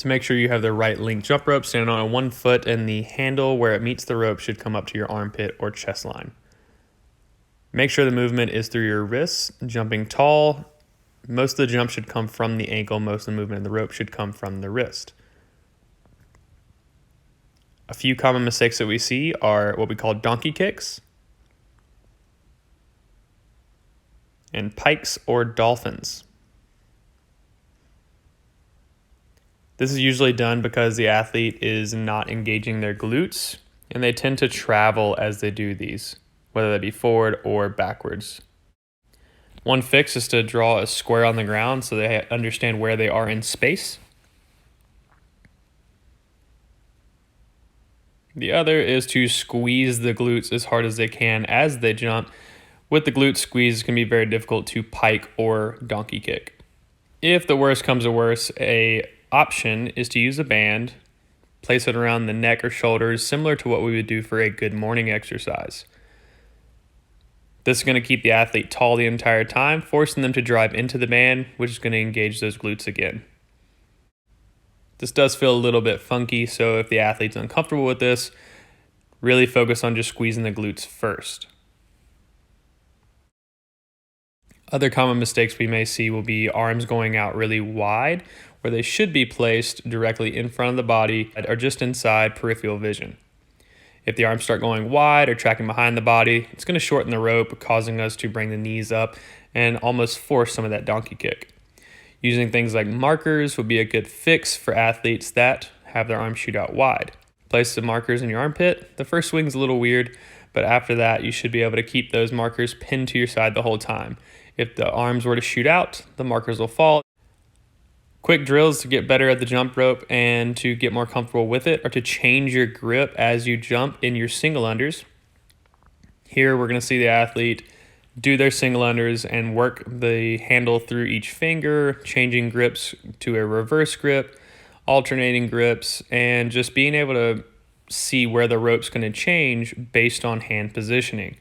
To make sure you have the right length jump rope, stand on one foot and the handle where it meets the rope should come up to your armpit or chest line. Make sure the movement is through your wrists, jumping tall. Most of the jump should come from the ankle, most of the movement in the rope should come from the wrist. A few common mistakes that we see are what we call donkey kicks and pikes or dolphins. This is usually done because the athlete is not engaging their glutes, and they tend to travel as they do these, whether that be forward or backwards. One fix is to draw a square on the ground so they understand where they are in space. The other is to squeeze the glutes as hard as they can as they jump. With the glute squeeze, it can be very difficult to pike or donkey kick. If the worst comes to worst, a option is to use a band, place it around the neck or shoulders, similar to what we would do for a good morning exercise. This is going to keep the athlete tall the entire time, forcing them to drive into the band, which is going to engage those glutes again. This does feel a little bit funky, so if the athlete's uncomfortable with this, really focus on just squeezing the glutes first. Other common mistakes we may see will be arms going out really wide, where they should be placed directly in front of the body or just inside peripheral vision. If the arms start going wide or tracking behind the body, it's going to shorten the rope, causing us to bring the knees up and almost force some of that donkey kick. Using things like markers would be a good fix for athletes that have their arms shoot out wide. Place the markers in your armpit. The first swing's a little weird, but after that, you should be able to keep those markers pinned to your side the whole time. If the arms were to shoot out, the markers will fall. Quick drills to get better at the jump rope and to get more comfortable with it, or to change your grip as you jump in your single unders. Here we're going to see the athlete do their single unders and work the handle through each finger, changing grips to a reverse grip, alternating grips, and just being able to see where the rope's going to change based on hand positioning.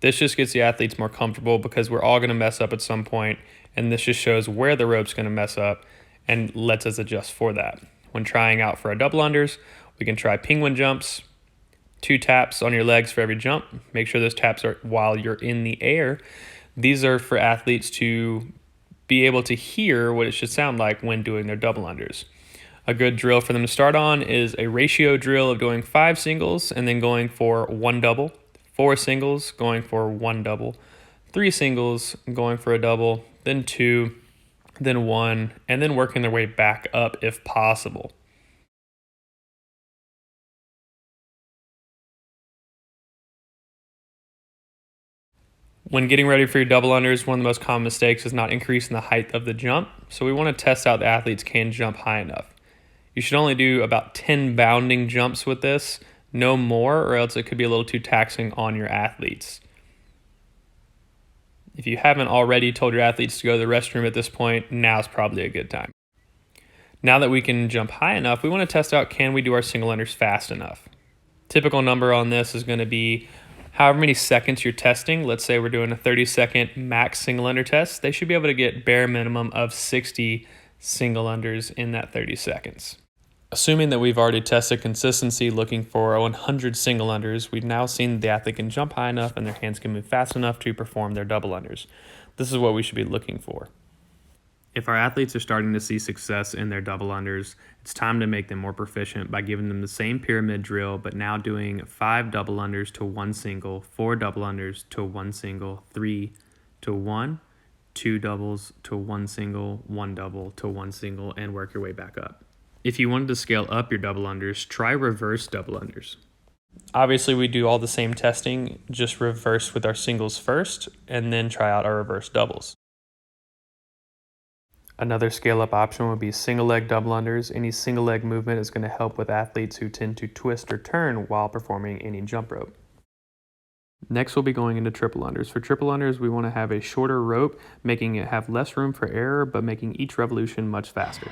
This just gets the athletes more comfortable because we're all going to mess up at some point, and this just shows where the rope's going to mess up and lets us adjust for that. When trying out for our double unders, we can try penguin jumps, 2 taps on your legs for every jump. Make sure those taps are while you're in the air. These are for athletes to be able to hear what it should sound like when doing their double unders. A good drill for them to start on is a ratio drill of doing 5 singles and then going for 1 double, 4 singles, going for 1 double, 3 singles, going for a double, then 2, then 1, and then working their way back up if possible. When getting ready for your double unders, one of the most common mistakes is not increasing the height of the jump. So we want to test out the athletes can jump high enough. You should only do about 10 bounding jumps with this, no more, or else it could be a little too taxing on your athletes. If you haven't already told your athletes to go to the restroom at this point, now's probably a good time. Now that we can jump high enough, we want to test out, can we do our single unders fast enough? Typical number on this is going to be however many seconds you're testing. Let's say we're doing a 30-second max single under test. They should be able to get bare minimum of 60 single unders in that 30 seconds. Assuming that we've already tested consistency looking for 100 single unders, we've now seen the athlete can jump high enough and their hands can move fast enough to perform their double unders. This is what we should be looking for. If our athletes are starting to see success in their double unders, it's time to make them more proficient by giving them the same pyramid drill, but now doing 5 double unders to 1 single, 4 double unders to 1 single, 3 to 1, 2 doubles to 1 single, 1 double to 1 single, and work your way back up. If you wanted to scale up your double unders, try reverse double unders. Obviously, we do all the same testing, just reverse with our singles first, and then try out our reverse doubles. Another scale-up option would be single leg double unders. Any single leg movement is going to help with athletes who tend to twist or turn while performing any jump rope. Next, we'll be going into triple unders. For triple unders, we want to have a shorter rope, making it have less room for error, but making each revolution much faster.